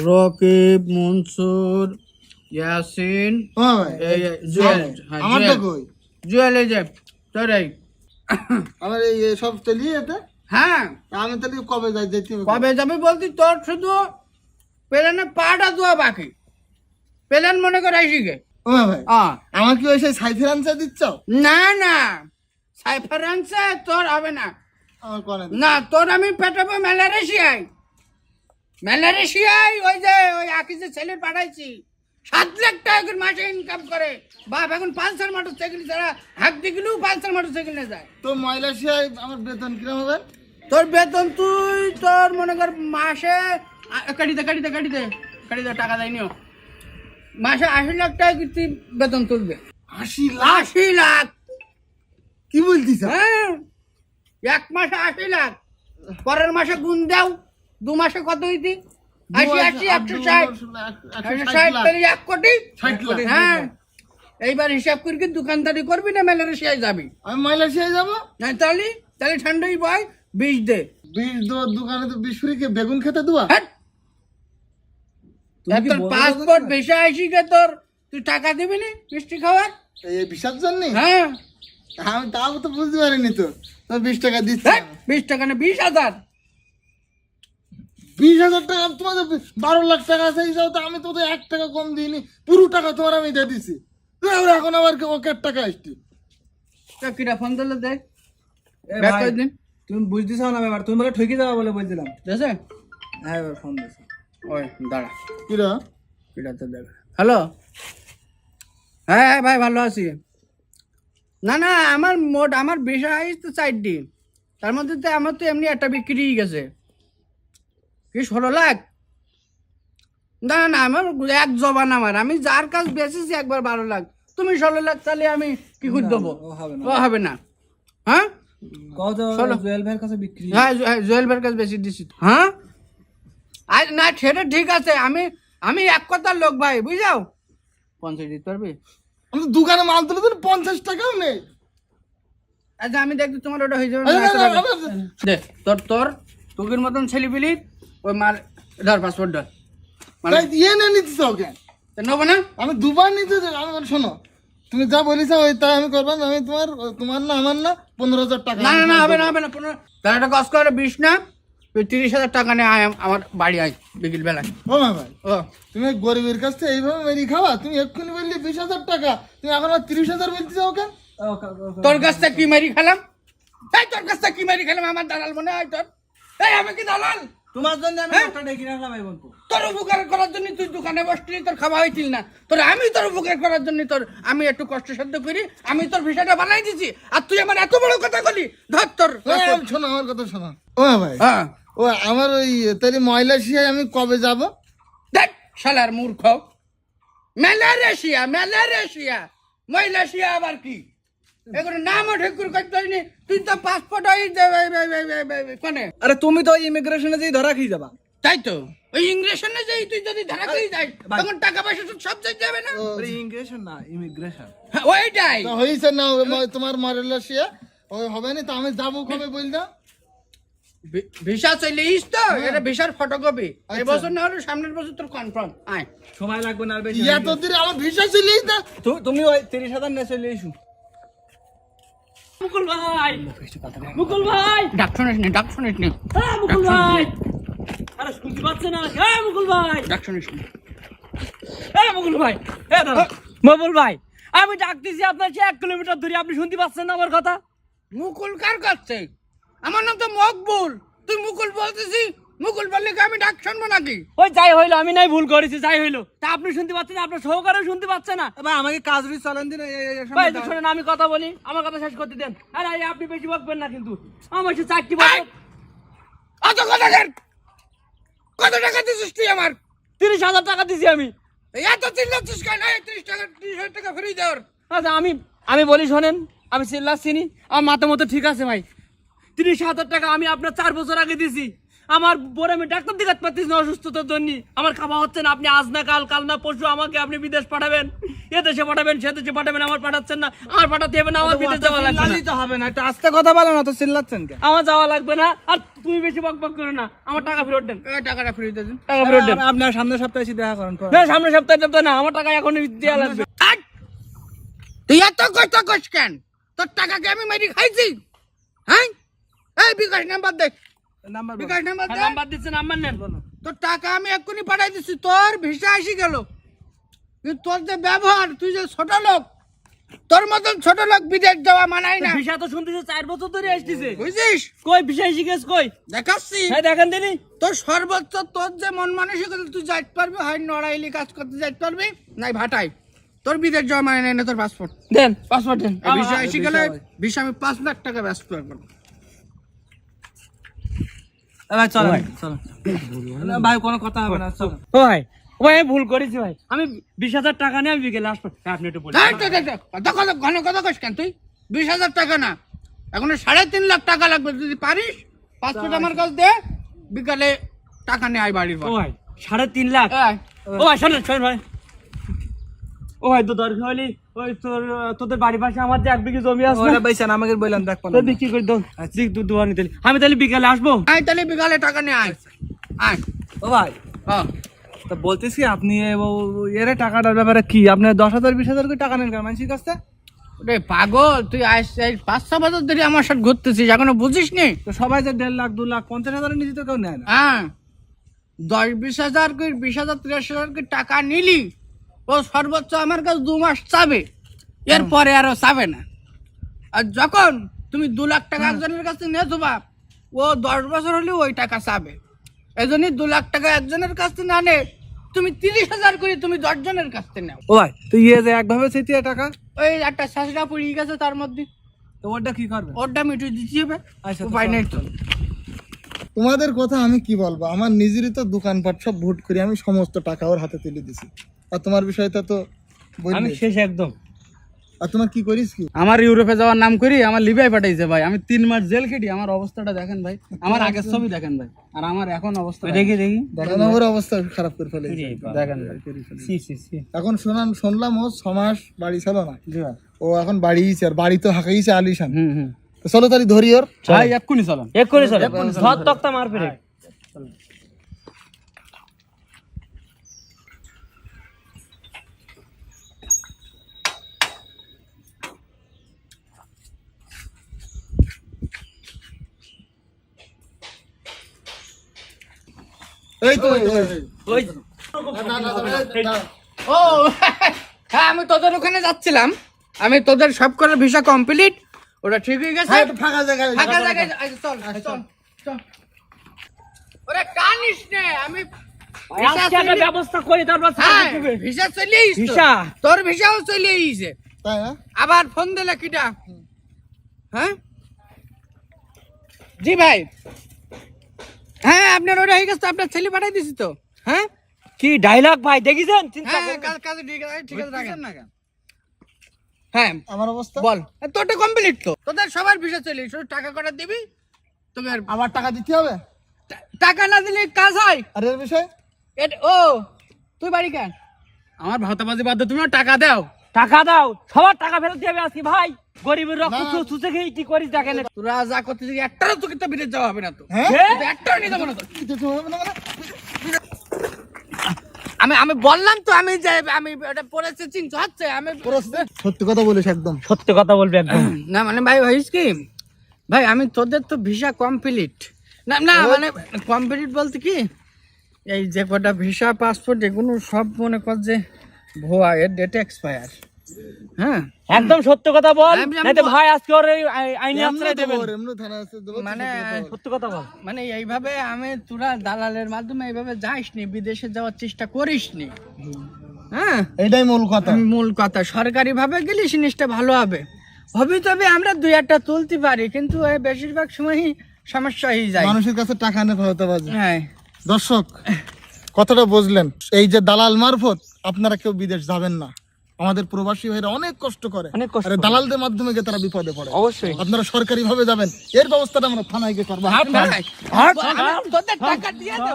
রকিব, মনসুর, ইয়াসিন, জুয়েল, এই যে তোর এই আমার এই সব চালিয়ে যেতে হ্যাঁ আমি তাহলে কবে যাই যেতে হবে? কবে যাবি বলতি, তোর শুধু প্লেনে পাটা দেওয়া বাকি। প্লেন মনে করে আইসিগে ও ভাই হ্যাঁ। আমার কি ওই সেই সাইফের আনসার দিচ্ছ? না না, সাইফারেন্সে তোর হবে না। আমার করে না, তোর আমি পেটাবো ম্যালেরিয়ায়। ওই যে ওই আকিজের ছেলে পাঠাইছি, 7 লাখ টাকা করে মাসে ইনকাম করে। বাপ এখন পালসার মোটরসাইকেল ছাড়া হাঁক দিগলেও পালসার মোটরসাইকেল নিয়ে যায়। তো মালয়েশিয়ায় আমার বেতন কিরম হবে? তোর বেতন তুই তোর মনে কর মাসে কাটিতে টাকা দেয়নিও, মাসে 80 লাখ টাকা কি তুই বেতন তুলবে। 80 লাখ? 80 লাখ? কি বলতিস? হ্যাঁ, এক মাসে 80 লাখ। পরের মাসে গুণ দাও, 2 মাসে কত হইতি? 80 160 তাহলে 1 কোটি। 60 লাখ। হ্যাঁ, এইবার হিসাব করে কি দোকানদারি করবি না মালয়েশিয়ায় যাবি? আমি মালয়েশিয়ায় যাবো। না তাহলে ঠান্ডাই বয় 20 দে। 20 দোকানে তো 20 ফ্রি কে বেগুন খেতে দেওয়া? হ্যাঁ, তোর পাসপোর্ট ভিসা আইসি গে, তোর তুই টাকা দিবি না মিষ্টি খাওয়ার? এই ভিসার জন্য? হ্যাঁ। আমি তাও তো বুঝতে পারিনি তো। তো 20 টাকা দিচ্ছি। 20 টাকা না 20,000। 20,000 টাকা তোমাদের 12 লাখ টাকা আছে, যাও তো আমি তো 1 টাকা কম দিইনি, পুরো টাকা তোমার আমি দিয়ে দিছি। এখন আবার ওকে টাকা আসছে। কিরা ফোন দিলে দে, এ ব্যাক ভাই, করে দিন। তুমি বুঝতেছ না ব্যাপার, তুমি বলে ঠকি যাওয়া বলে বলছিলাম। দেছে হ্যাঁ এবার ফোন দিয়েছে। ওই দাঁড়া, কিরা কিরা তো দেখ। হ্যালো, হ্যাঁ হ্যাঁ ভাই ভালো আছি। না না, আমার ভিসা আইস তো 4 দিন, তার মধ্যে তো আমার তো এমনি একটা বিক্রি গেছে। কি 16 লাখ? না না, আমার এক জবান আমার, আমি যার কাজ বেচেছি একবার 12 লাখ, তুমি 16 লাখ, তাহলে আমি কি করে দেবো? ও হবে না। ও হবে না। হ্যাঁ কত চলো। জুয়েল ভাইয়ের কাছে বিক্রি? হ্যাঁ, জুয়েল ভাইয়ের কাছে বেশি দিছি। হ্যাঁ আজ না, সেটা ঠিক আছে, আমি এক কথার লোক ভাই, বুঝাও 50 দিতে পারবি? আমি তো দোকানে মাল তুলে তো 50 টাকাও নেই। আচ্ছা আমি দেখি তোমার ওটা হয়ে যাবে না, আরে, একশো আরে, টাকা। আরে, দে, তোর তোকের মতন ছেলে পিলি ওই মাল ধর, পাসপোর্ট ধর। মানে তাই দিয়ে না নিচ্ছিস ওকে? নেবো না? আমি দুবার নিতে আমি শোনো, তুমি যা বলিস ওই তাই আমি করবো না। আমি তোমার না আমার না 15,000 টাকা। না না না, হবে না 15। তাহলে একটা কষ্ট করে 20 না, তুই 30,000 টাকা নিয়ে আয় আমার বাড়ি, আয় বিকেল বেলায়। ও ভাই, ও তুমি গরিবের কাছ থেকে এইভাবে মেরি খাওয়া? তুমি এক্ষুনি বললি 20,000 টাকা, তুমি এখন আর 30,000 বলতেছ ওকে? তোর কাছ থেকে কি মারি খেলাম? এই তোর কাছ থেকে কি মারি খেলাম? আমার দালাল মনে হয় তোর? এই আমি কি দালাল? তোমার জন্য আমি হ্যাঁ? একটা ডেকে রাখলাম ভাই বলতো। তোর উপকার করার জন্য তুই দোকানে বসলি, তোর খাওয়া হয়েছিল না? আমি তোর উপকার করার জন্য আমি একটু কষ্ট সাধ্য করি, আমি তোর ভিসাটা বানাই দিছি, আর তুই আমার এত বড় কথা বলি? ধর তোর। শোনো আমার কথা শোনো। ও ভাই, হ্যাঁ, ও আমার ওই তাহলে মালয়েশিয়ায় আমি কবে যাব? দেখ শালার মূর্খ, ম্যালেরিয়া মালয়েশিয়া আবার কি? এগুলো নামও ঠিক করে করতে পারিনি। তুই তো পাসপোর্ট কোনে? আরে তুমি তো ইমিগ্রেশনে যেই ধরা খেয়ে যাবা। তাই তো, ওই ইংরেশনে যাই তুই যদি ধরা করে যাই, তখন টাকা পয়সা তো সব যাই যাবে না? আরে ইমিগ্রেশন না, ইমিগ্রেশন। হ্যাঁ, ওইটাই। তা হয়েছে না তোমার মালয়েশিয়া? ওই হবে না তো আমি যাবো কবে বল দাও? ভিসা চলে ইস তো, এটা ভিসার ফটোকপি। এবছর না হলে সামনের বছর তোর কনফার্ম। আয়, সময় লাগবে না আর বেশি। এত দিনে আমার ভিসা চলেই না। তুমি ওই 30,000 নিয়ে চলে এসো। মুকুল ভাই, মুকুল ভাই, ডাক শুনিস নি, ডাক শুনিস নি, হ্যাঁ মুকুল ভাই, আরে শুনতে পাচ্ছে না? হ্যাঁ মুকুল ভাই, ডাক শুনিস নি। হ্যাঁ মুকুল ভাই, হ্যাঁ দাদা মুকুল ভাই, আমি ডাকতেছি আপনার সে 1 কিলোমিটার দূরে, আপনি শুনতে পাচ্ছেন না আমার কথা? মুকুল কার কাছে? আমার নাম তো মকবুল, তুই মুকুল বলতেছি? মুকুল বললে কি আমি ডাক শুনবো নাকি? ওই যাই হইলো, আমি নাই ভুল করেছি, যাই হইলো, তা আপনি শুনতে পাচ্ছেন না, আপনার সহকারেও শুনতে পাচ্ছে না? ভাই আমাকে কাজরি চালান দিন। ভাই তো শোনেন, আমি কথা বলি, আমার কথা শেষ করতে দেন। আরে আরে, আপনি বেশি বকবেন না কিন্তু, আমার সে 4টি বছর। অত কথা কেন? কত টাকা দিছিস তুই আমার? 30,000 টাকা দিছি আমি। এত চিল্লাচ্ছিস কেন? 30,000 টাকা ফ্রি দেওয়ার। আচ্ছা আমি বলি শোনেন, আমি চিল্লাচ্ছি নি, আমার মাথা মতো ঠিক আছে ভাই। 30,000 টাকা আমি আপনার 4 বছর আগে দিছি, আমার বড় আমি ডাক্তার দেখাতে পারতেছি না অসুস্থতার জন্য, আমার খাওয়া হচ্ছে না। আপনি আজ না কাল, কাল না পরশু আমাকে আপনি বিদেশ পাঠাবেন, এ দেশে পাঠাবেন, সে দেশে পাঠাবেন, আমার পাঠাচ্ছেন না। আমার পাঠাতে হবে না, আমার বিদেশ যাওয়া লাগবে না। চিল্লালেই তো হবে না, একটু আস্তে কথা বলেন, অত চিল্লাচ্ছেন কেন? আমার যাওয়া লাগবে না, আর তুমি বেশি বকবক করো না। আমার টাকা ফেরত দেন, টাকাটা ফ্রি দিন। টাকা ফেরত দেন। আপনার সামনের সপ্তাহে এসে দেখা করেন। না, সামনের সপ্তাহে না, আমার টাকা এখন দেওয়া লাগবে। তুই এত কষ্ট করিস কেন? তোর টাকাকে আমি মেরে খাইছি? হ্যাঁ, এই বিকাশ নাম্বার দেখ, নাম্বার বিকাশ নাম্বার দে। নাম্বার দিচ্ছে, নাম্বার নেন। তোর টাকা আমি এক্ষুনি পাঠাই দিচ্ছি, তোর ভিসা এসে গেল। কিন্তু তোর যে ব্যবহার, তুই যে ছোট লোক, তোর মতন ছোট লোক বিদেশ যাওয়া মানাই না, ভিসা তো শুনতেছে 4 বছর ধরে আসতেছে। বুঝছিস? কই ভিসা এসে গেছে কই? দেখাচ্ছি হ্যাঁ দেখেন দিনি। তোর সর্বোচ্চ, তোর যে মন মানসিকতা, তুই যাইতে পারবি, হয় নড়াইলি কাজ করতে যাইতে পারবি, নাই ভাটাই। তোর বিদেশ যাওয়া মানে নাই না, তোর পাসপোর্ট দেন, পাসপোর্ট দেন। ভিসা এসে গেলে ভিসা আমি 5 লাখ টাকা ব্যস্ত করবো। ভাই চলো, চলো ভাই, কোনো কথা হবে না, চলো। ও ভাই, ও ভাই আমি ভুল করেছি ভাই, আমি 20,000 টাকা নিয়ে আমি বিকেলে আসবো। আপনি একটু বলুন। ঘন কথা কস কেন তুই? 20,000 টাকা না, এখন 3.5 লাখ টাকা লাগবে। যদি পারিস পাসপোর্ট আমার কাছে দে, বিকালে টাকা নিয়ে আয় বাড়ির পর। ও ভাই 3.5 লাখ। আয়। ও ভাই শোনেন, শোনেন ভাই। ও ভাই তো দরকার হলে ওই তোদের বাড়ির পাশে আমার যে 1 বিঘা জমি আছে না, ওটা বেচেন, আমাকে বললাম দেখ তো বিক্রি করে দাও। দিক দুধ দোয়ানি তেল। আমি তাহলে বিকালে আসবো। আয় তাহলে বিকালে টাকা নিয়ে আয়। আয়। ও ভাই, হ্যাঁ। তা বলতেছি আপনি এর টাকাটার ব্যাপারে কি, আপনি 10,000 20,000 করে টাকা নেন কেন মানুষের কাছে? রে পাগল, তুই আজ 5-6 বছর ধরে আমার সাথে ঘুরতেছিস, এখনো বুঝিস নি? তো সবাই যে 1.5 লাখ 2 লাখ 50,000 নিচে তো কেউ নেয় না। হ্যাঁ, 10-20 হাজার করে, 20,000 30,000 করে টাকা নিলি, ও সর্বোচ্চ আমার কাছে 2 মাস চাবে, এরপরে আরো চাবে না। আর যখন তুমি 2 লাখ টাকা একজনের কাছে নিয়ে যাবা, ও 10 বছর হলে ওই টাকা চাবে। এই জন্যই 2 লাখ টাকা একজনের কাছে না নে, তুমি 30,000 করে তুমি 10 জনের কাছে নাও। ও ভাই, তো যে একভাবে চেয়ে টাকা, ওই একটা শাসরা পড়ে গেছে তার মধ্যে, তো ওটা কি করবে? ওরটা মিটু দিতে হবে। আচ্ছা, তো উপায় নেই তো। তোমাদের কথা আমি কি বলবো, আমার নিজেরই তো দোকানপাট সব ভোট করে আমি সমস্ত টাকা ওর হাতে তুলে দিছি। আর তোমার বিষয়টা তো বললে। আমি শেষ একদম। আর তোমার কি করিস কি? আমার ইউরোপে যাওয়ার নাম করি, আমার লিবিয়ায় পাঠাইছে ভাই। আমি 3 মাস জেল খেটি, আমার অবস্থাটা দেখেন ভাই, আমার আগের ছবি দেখেন ভাই, আর আমার এখন অবস্থা দেখি দেখি। দেখেন ওর অবস্থা খারাপ করে ফেলে। দেখেন ভাই। এখন শুনলাম ও 6 মাস বাড়ি ছিল না, ও এখন বাড়িয়েছে, আর বাড়ি তো হাঁকাইছে আলিশান। তো চলো তাহলে ধরি ওর। ভাই এক্ষুনি চলেন। এক্ষুনি চলো, ধর তক্তা মার ফেরে। এই তো ওই ও হ্যাঁ, আমি তোদের ওখানে যাচ্ছিলাম, আমি তোদের সব করার ভিসা কমপ্লিট, ওটা ঠিক হয়ে গেছে। ফাঁকা জায়গায় ফাঁকা জায়গায় চল চল চল। ওরে কানিস নে, আমি আজকে একটা ব্যবস্থা করি, তারপর হ্যাঁ, ভিসা চলে আইছে। ভিসা? তোর ভিসাও চলে আইছে। তাই না? আবার ফোন দিলে কিটা? হ্যাঁ জি ভাই, হ্যাঁ আপনার ওটা হয়ে গেছে, আপনার ছেলে পাঠাই দিছি তো। হ্যাঁ কি ডায়লগ ভাই দেখিছেন? চিন্তা হ্যাঁ, করেন। কাজ ঠিক আছে, ঠিক আছে রাখেন না কেন? হ্যাঁ আমার অবস্থা বল, তোরটা কমপ্লিট তো, তোদের সবার ভিসা চলে এসে টাকা কটা দিবি, তোকে আর আবার টাকা দিতে হবে। টাকা না দিলে কাজ হয়? আর এর বিষয় ও তুই বাড়ি কেন? আমার ভাতাবাজি বাদ দাও, তুমি টাকা দাও। টাকা দাও, সবার টাকা ফেরত দিবে আজকে ভাই। গরিবের রক্ত চুষে খেয়ে কি করিস দেখেন। তোরা যা করতেছিস, একটারও তোকে তো বিদেশ যাওয়া হবে না তো। হ্যাঁ কিন্তু একটাও নিয়ে যাবো না তো। দিতে হবে না মানে? আমি বললাম তো, আমি যে আমি ওটা পড়েছে চিন্তা হচ্ছে, আমি সত্যি কথা বলিস একদম। সত্য কথা বলবে একদম। না মানে ভাই হইস কি ভাই, আমি তোদের তো ভিসা কমপ্লিট না, না মানে কমপ্লিট বলতে কি, এই যে কটা ভিসা পাসপোর্ট এগুলো সব মনে কর যে ভুয়া, এর ডেট এক্সপায়ার। হ্যাঁ একদম সত্য কথা বল, আমি- নাইতো ভাই আজকে ওর এই আইনি আশ্রয় দেবেন। এমনি থানা আছে দেবো। মানে সত্য কথা বল। মানে এইভাবে আমি, তোরা দালালের মাধ্যমে এইভাবে যাইসনি, বিদেশে যাওয়ার চেষ্টা করিসনি। হ্যাঁ এটাই মূল কথা। মূল কথা, সরকারি ভাবে গেলে জিনিসটা ভালো হবে। হবে তবে আমরা 2-1টা তুলতে পারি, কিন্তু এই বেশিরভাগ সময়ই সমস্যা হয়ে যায়। মানুষের কাছে টাকা নিয়ে ফেলতে পারবে। হ্যাঁ দর্শক কথাটা বুঝলেন, এই যে দালাল মারফত আপনারা কেউ বিদেশ যাবেন না। আমাদের প্রবাসী ভাইরা অনেক কষ্ট করে, অনেক কষ্ট আরে দালালদের মাধ্যমে গিয়ে তারা বিপদে পড়ে। অবশ্যই। আপনারা সরকারি ভাবে যাবেন, এর ব্যবস্থাটা আমরা থানায় গিয়ে করবো। তোদের টাকা দিয়ে দে।